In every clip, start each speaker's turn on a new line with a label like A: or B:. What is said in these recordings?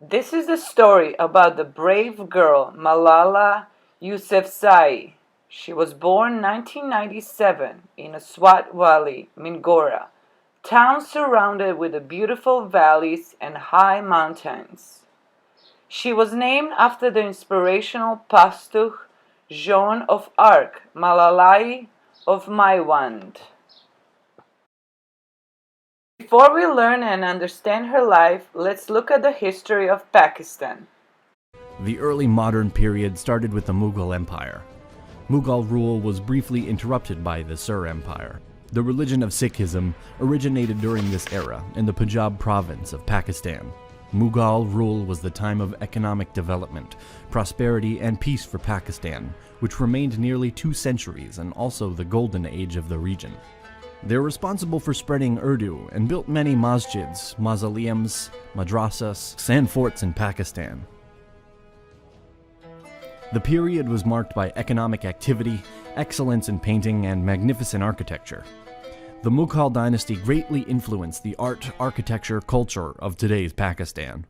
A: This is the story about the brave girl Malala Yousafzai. She was born 1997 in a Swat Valley, Mingora, town surrounded with the beautiful valleys and high mountains. She was named after the inspirational Pashto Joan of Arc, Malalai of Maiwand. Before we learn and understand her life, let's look at the history of Pakistan.
B: The early modern period started with the Mughal Empire. Mughal rule was briefly interrupted by the Sur Empire. The religion of Sikhism originated during this era in the Punjab province of Pakistan. Mughal rule was the time of economic development, prosperity, and peace for Pakistan, which remained nearly 2 centuries and also the golden age of the region. They're responsible for spreading Urdu and built many masjids, mausoleums, madrasas, and forts in Pakistan. The period was marked by economic activity, excellence in painting, and magnificent architecture. The Mughal dynasty greatly influenced the art, architecture, culture of today's Pakistan.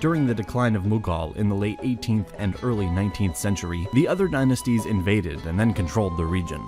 B: During the decline of Mughal in the late 18th and early 19th century, the other dynasties invaded and then controlled the region.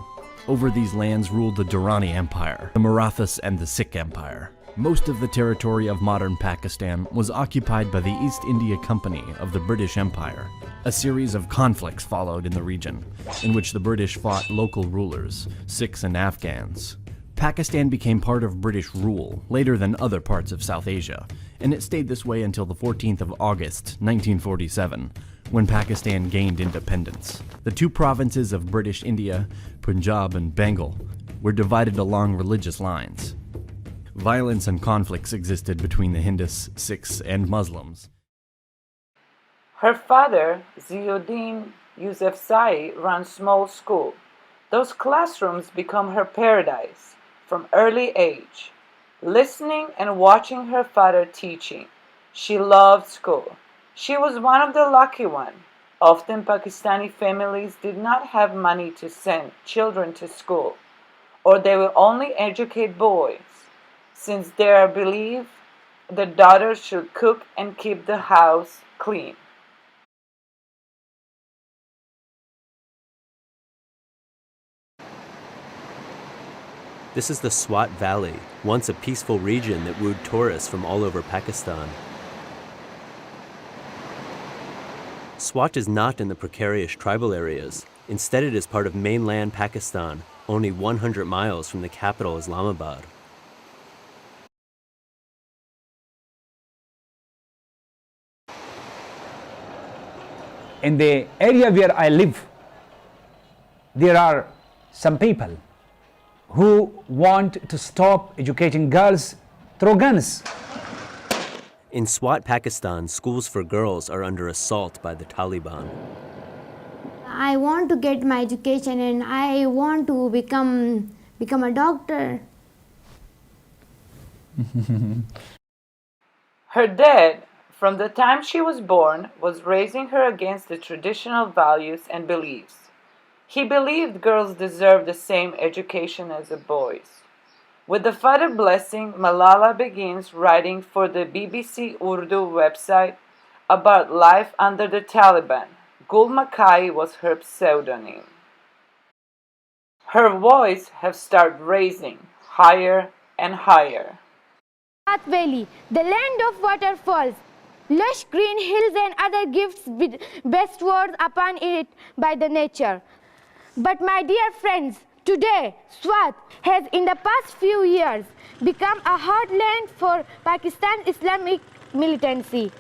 B: Over these lands ruled the Durrani Empire, the Marathas, and the Sikh Empire. Most of the territory of modern Pakistan was occupied by the East India Company of the British Empire. A series of conflicts followed in the region, in which the British fought local rulers, Sikhs and Afghans. Pakistan became part of British rule later than other parts of South Asia, and it stayed this way until the 14th of August, 1947, when Pakistan gained independence. The 2 provinces of British India, Punjab and Bengal, were divided along religious lines. Violence and conflicts existed between the Hindus, Sikhs, and Muslims.
A: Her father, Ziauddin Yousafzai, ran small school. Those classrooms become her paradise from early age. Listening and watching her father teaching, she loved school. She was one of the lucky ones. Often Pakistani families did not have money to send children to school, or they will only educate boys, since they are believed the daughters should cook and keep the house clean.
C: This is the Swat Valley, once a peaceful region that wooed tourists from all over Pakistan. Swat is not in the precarious tribal areas. Instead, it is part of mainland Pakistan, only 100 miles from the capital Islamabad.
D: In the area where I live, there are some people who want to stop educating girls through guns.
C: In Swat, Pakistan, schools for girls are under assault by the Taliban.
E: I want to get my education and I want to become a doctor.
A: Her dad, from the time she was born, was raising her against the traditional values and beliefs. He believed girls deserved the same education as the boys. With the father blessing, Malala begins writing for the BBC Urdu website about life under the Taliban. Gul Makai was her pseudonym. Her voice has started raising higher and higher.
F: Swat Valley, the land of waterfalls, lush green hills and other gifts bestowed upon it by the nature. But my dear friends, today Swat has in the past few years become a heartland for Pakistan's Islamic militancy.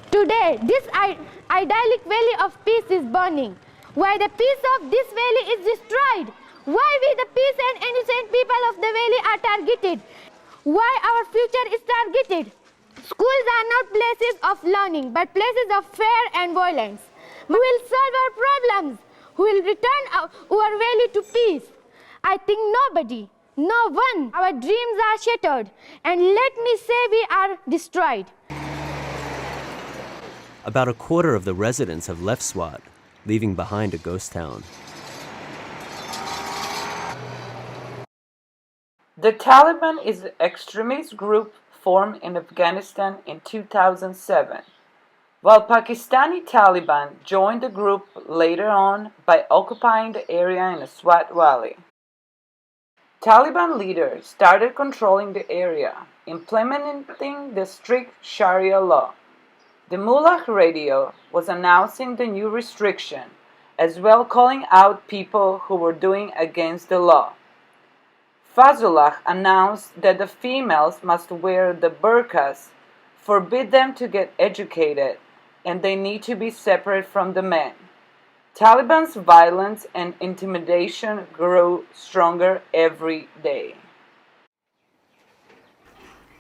F: Today this idyllic valley of peace is burning. Why the peace of this valley is destroyed? Why we the peace and innocent people of the valley are targeted? Why our future is targeted? Schools are not places of learning, but places of fear and violence. We will solve our problems. We will return our valley to peace. I think nobody, no one, our dreams are shattered, and let me say we are destroyed.
C: About a quarter of the residents have left Swat, leaving behind a ghost town.
A: The Taliban is an extremist group formed in Afghanistan in 2007. while Pakistani Taliban joined the group later on by occupying the area in the Swat Valley. Taliban leaders started controlling the area, implementing the strict Sharia law. The Mullah radio was announcing the new restriction, as well calling out people who were doing against the law. Fazl-E announced that the females must wear the burqas, forbid them to get educated, and they need to be separate from the men. Taliban's violence and intimidation grew stronger every day.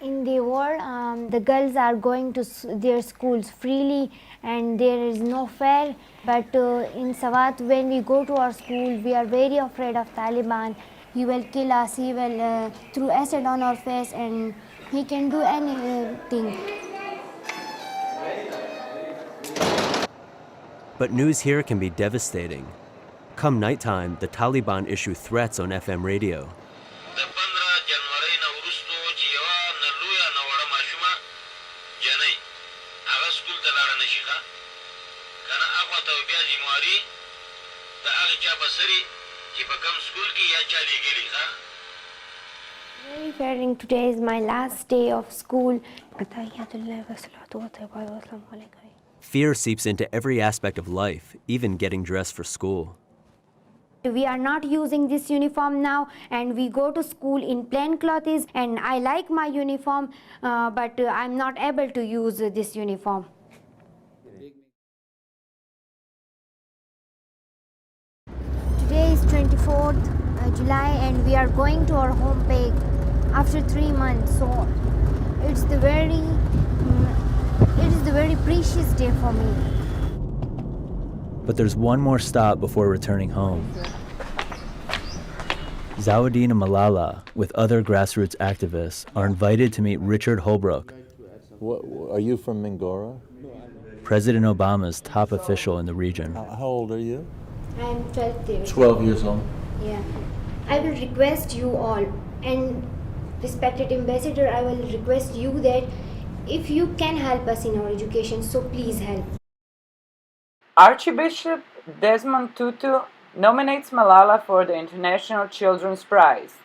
E: In the world, the girls are going to their schools freely and there is no fear. But in Swat, when we go to our school, we are very afraid of Taliban. He will kill us, he will throw acid on our face, and he can do anything.
C: But news here can be devastating. Come nighttime, the Taliban issue threats on FM radio.
E: Very fearing. Today is my last day of school.
C: Fear seeps into every aspect of life, even getting dressed for school.
E: We are not using this uniform now, and we go to school in plain clothes, and I like my uniform, but I'm not able to use this uniform. Today is 24th July and we are going to our home peg after 3 months, so it's the very precious day for me.
C: But there's one more stop before returning home. Zawuddin and Malala, with other grassroots activists, are invited to meet Richard Holbrooke.
G: Are you from Mingora?
C: President Obama's top official in the region.
G: How old are you?
E: I'm 12 years.
G: 12 years old.
E: Yeah. I will request you all, and respected ambassador, I will request you that if you can help us in our education, so please help.
A: Archbishop Desmond Tutu nominates Malala for the International Children's Prize,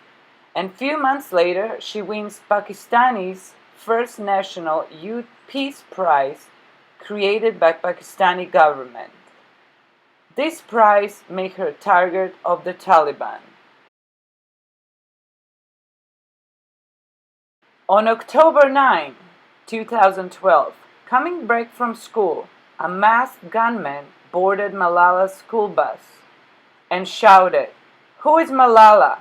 A: and few months later she wins Pakistani's first national Youth Peace Prize created by Pakistani government. This prize made her a target of the Taliban. On October 9, 2012, coming back from school, a masked gunman boarded Malala's school bus and shouted, "Who is Malala?"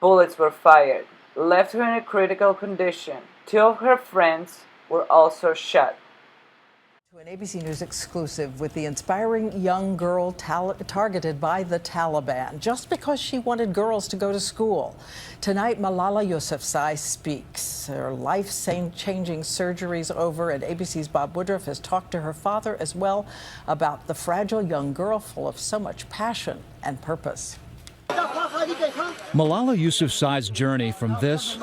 A: Bullets were fired, left her in a critical condition. 2 of her friends were also shot.
H: An ABC News exclusive with the inspiring young girl targeted by the Taliban just because she wanted girls to go to school. Tonight, Malala Yousafzai speaks. Her life-changing surgery's over, and ABC's Bob Woodruff has talked to her father as well about the fragile young girl full of so much passion and purpose.
I: Malala Yousafzai's journey from this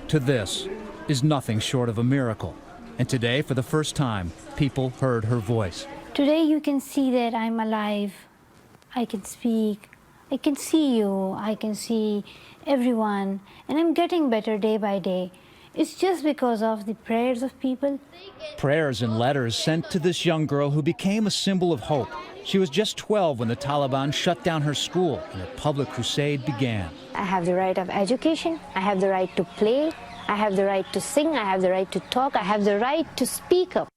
I: to this is nothing short of a miracle. And today, for the first time, people heard her voice.
E: Today you can see that I'm alive. I can speak. I can see you. I can see everyone. And I'm getting better day by day. It's just because of the prayers of people.
I: Prayers and letters sent to this young girl who became a symbol of hope. She was just 12 when the Taliban shut down her school and a public crusade began.
E: I have the right of education. I have the right to play. I have the right to sing, I have the right to talk, I have the right to speak up.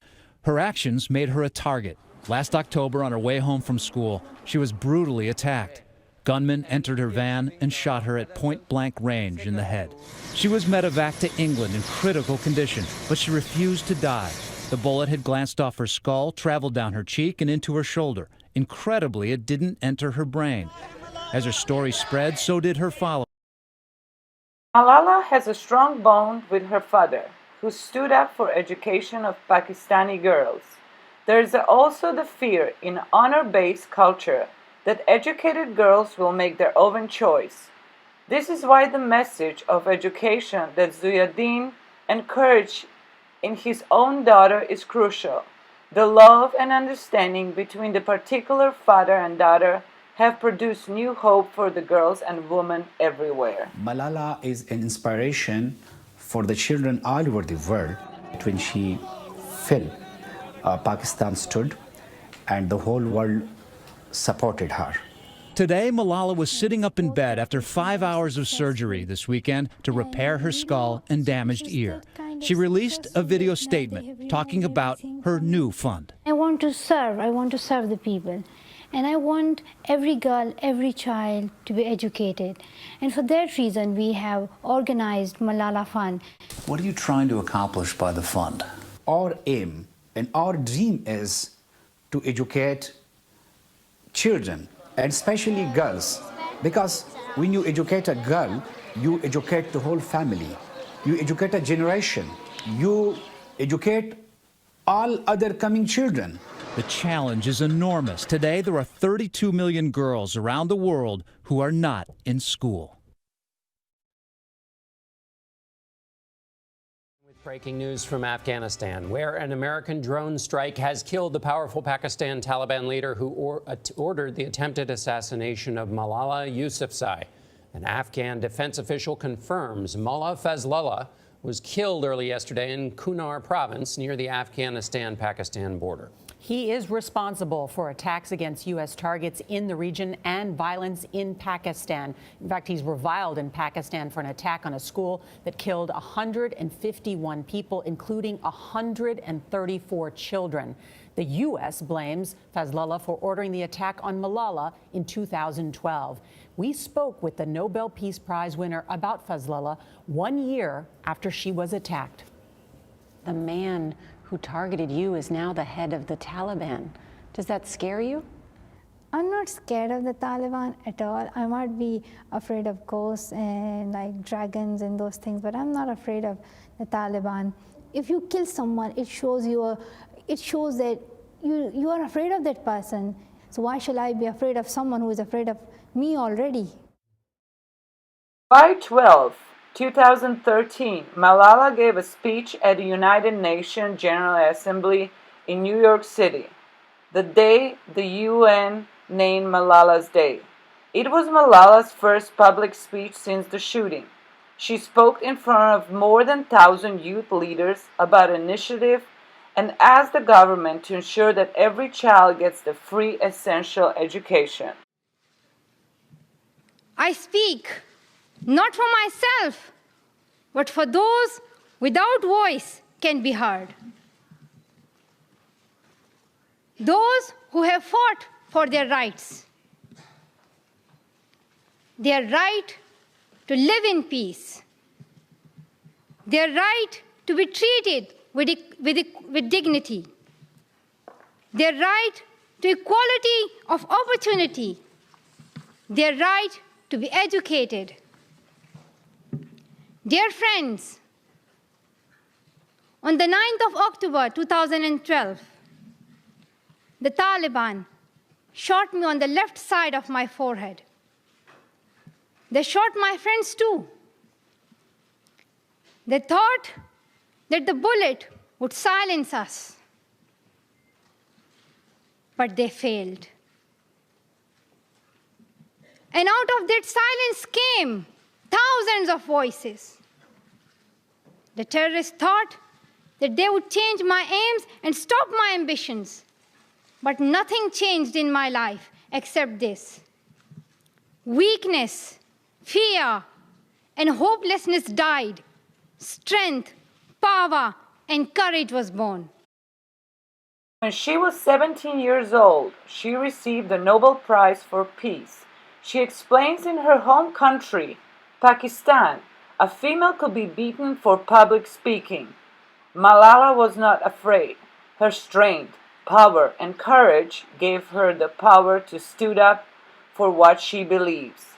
I: Her actions made her a target. Last October, on her way home from school, she was brutally attacked. Gunmen entered her van and shot her at point-blank range in the head. She was medevac to England in critical condition, but she refused to die. The bullet had glanced off her skull, traveled down her cheek and into her shoulder. Incredibly, it didn't enter her brain. As her story spread, so did her followers.
A: Malala has a strong bond with her father, who stood up for education of Pakistani girls. There is also the fear in honor-based culture that educated girls will make their own choice. This is why the message of education that Zawuddin encouraged in his own daughter is crucial. The love and understanding between the particular father and daughter have produced new hope for the girls and women everywhere.
J: Malala is an inspiration for the children all over the world. When she fell, Pakistan stood and the whole world supported her.
I: Today, Malala was sitting up in bed after 5 hours of surgery this weekend to repair her skull and damaged ear. She released a video statement talking about her new fund.
E: I want to serve the people. And I want every girl, every child to be educated. And for that reason, we have organized Malala Fund.
J: What are you trying to accomplish by the fund? Our aim and our dream is to educate children, and especially girls. Because when you educate a girl, you educate the whole family. You educate a generation. You educate all other coming children.
I: The challenge is enormous. Today, there are 32 million girls around the world who are not in school.
K: Breaking news from Afghanistan, where an American drone strike has killed the powerful Pakistan Taliban leader who ordered the attempted assassination of Malala Yousafzai. An Afghan defense official confirms Mullah Fazl-E was killed early yesterday in Kunar province near the Afghanistan-Pakistan border.
L: He is responsible for attacks against U.S. targets in the region and violence in Pakistan. In fact, he's reviled in Pakistan for an attack on a school that killed 151 people, including 134 children. The U.S. blames Fazl-E for ordering the attack on Malala in 2012. We spoke with the Nobel Peace Prize winner about Fazl-E 1 year after she was attacked.
M: The man who targeted you is now the head of the Taliban. Does that scare you?
E: I'm not scared of the Taliban at all. I might be afraid of ghosts and like dragons and those things, but I'm not afraid of the Taliban. If you kill someone, it shows that you are afraid of that person. So why shall I be afraid of someone who is afraid of me already?
A: July 12, 2013, Malala gave a speech at the United Nations General Assembly in New York City, the day the UN named Malala's Day. It was Malala's first public speech since the shooting. She spoke in front of more than 1,000 youth leaders about an initiative and asked the government to ensure that every child gets the free essential education.
F: I speak not for myself, but for those without voice can be heard. Those who have fought for their rights. Their right to live in peace. Their right to be treated with dignity. Their right to equality of opportunity. Their right to be educated. Dear friends, on the 9th of October 2012, the Taliban shot me on the left side of my forehead. They shot my friends too. They thought that the bullet would silence us, but they failed. And out of that silence came thousands of voices. The terrorists thought that they would change my aims and stop my ambitions. But nothing changed in my life except this. Weakness, fear, and hopelessness died. Strength, power, and courage was born.
A: When she was 17 years old, she received the Nobel Prize for Peace. She explains in her home country, Pakistan, a female could be beaten for public speaking. Malala was not afraid. Her strength, power, and courage gave her the power to stand up for what she believes.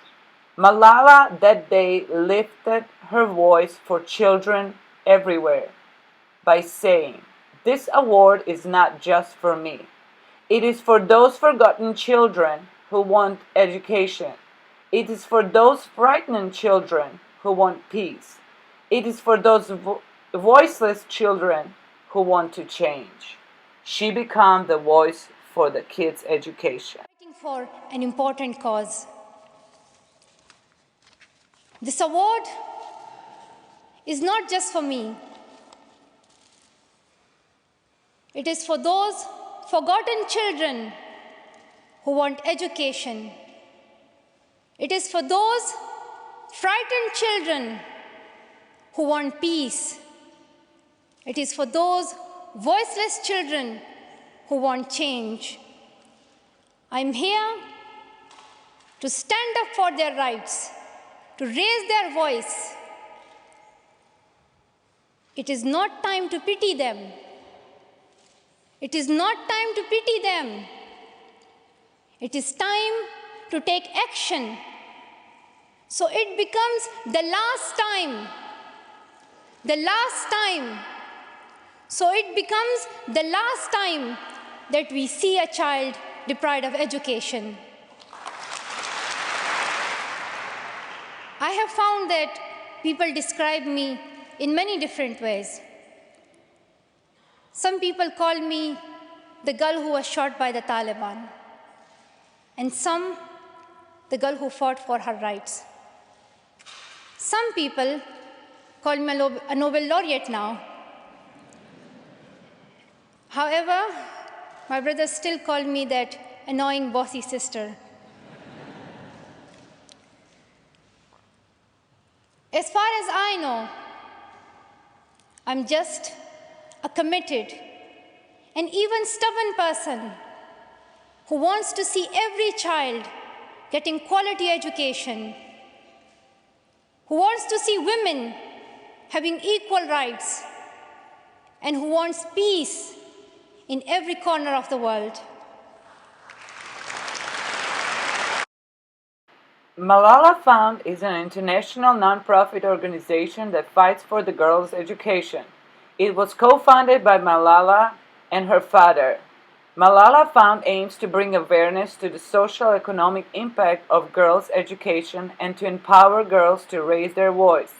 A: Malala that day lifted her voice for children everywhere by saying, "This award is not just for me. It is for those forgotten children who want education. It is for those frightened children who want peace. It is for those voiceless children who want to change. She became the voice for the kids' education.
N: Fighting for an important cause. This award is not just for me. It is for those forgotten children who want education. It is for those frightened children who want peace. It is for those voiceless children who want change. I'm here to stand up for their rights, to raise their voice. It is not time to pity them. It is not time to pity them. It is time to take action. So it becomes the last time. The last time. So it becomes the last time that we see a child deprived of education. I have found that people describe me in many different ways. Some people call me the girl who was shot by the Taliban, and some the girl who fought for her rights. Some people call me a Nobel laureate now. However, my brothers still call me that annoying bossy sister. As far as I know, I'm just a committed and even stubborn person who wants to see every child getting quality education, who wants to see women having equal rights, and who wants peace in every corner of the world.
A: Malala Fund is an international non-profit organization that fights for the girls' education. It was co-founded by Malala and her father. Malala Fund aims to bring awareness to the social-economic impact of girls' education and to empower girls to raise their voice,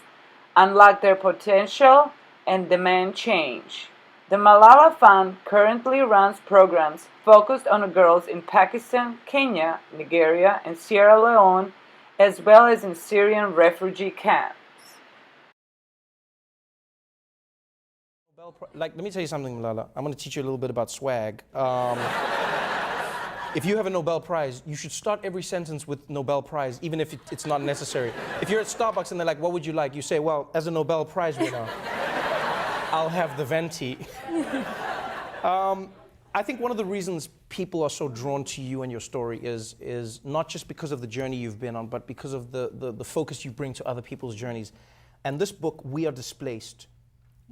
A: unlock their potential, and demand change. The Malala Fund currently runs programs focused on girls in Pakistan, Kenya, Nigeria, and Sierra Leone, as well as in Syrian refugee camps.
O: Let me tell you something, Malala. I'm going to teach you a little bit about swag. If you have a Nobel Prize, you should start every sentence with Nobel Prize, even if it's not necessary. If you're at Starbucks and they're like, what would you like? You say, well, as a Nobel Prize winner, I'll have the venti. I think one of the reasons people are so drawn to you and your story is not just because of the journey you've been on, but because of the focus you bring to other people's journeys. And this book, We Are Displaced,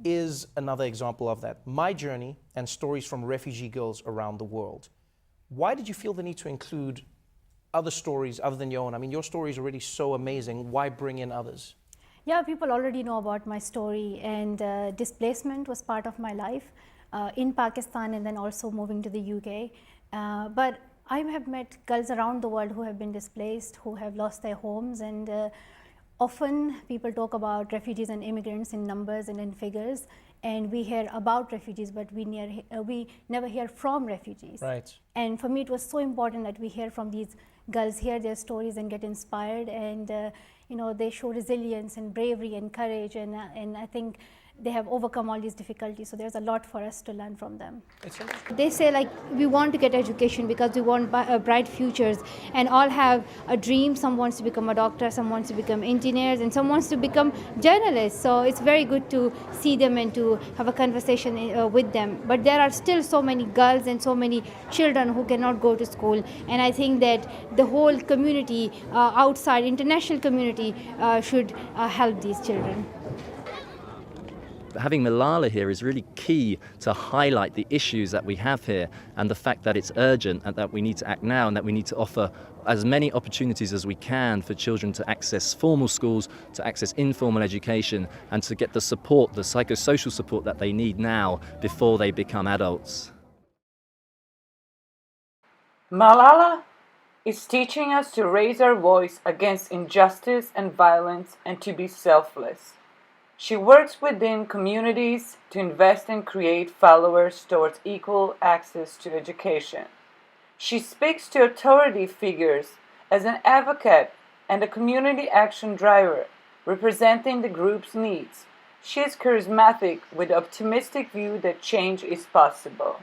O: is another example of that. My journey and stories from refugee girls around the world. Why did you feel the need to include other stories other than your own? I mean, your story is already so amazing. Why bring in others?
P: Yeah, people already know about my story, and displacement was part of my life in Pakistan and then also moving to the UK. But I have met girls around the world who have been displaced, who have lost their homes, and often people talk about refugees and immigrants in numbers and in figures, and we hear about refugees, but we never hear from refugees.
O: Right.
P: And for me, it was so important that we hear from these girls, hear their stories and get inspired, and you know, they show resilience and bravery and courage, and I think they have overcome all these difficulties, so there's a lot for us to learn from them. They say, like, we want to get education because we want bright futures, and all have a dream. Some wants to become a doctor, some wants to become engineers, and some wants to become journalists. So it's very good to see them and to have a conversation with them. But there are still so many girls and so many children who cannot go to school, and I think that the whole community outside, international community, should help these children.
Q: Having Malala here is really key to highlight the issues that we have here and the fact that it's urgent and that we need to act now and that we need to offer as many opportunities as we can for children to access formal schools, to access informal education, and to get the support, the psychosocial support that they need now before they become adults.
A: Malala is teaching us to raise our voice against injustice and violence and to be selfless. She works within communities to invest and create followers towards equal access to education. She speaks to authority figures as an advocate and a community action driver, representing the group's needs. She is charismatic with an optimistic view that change is possible.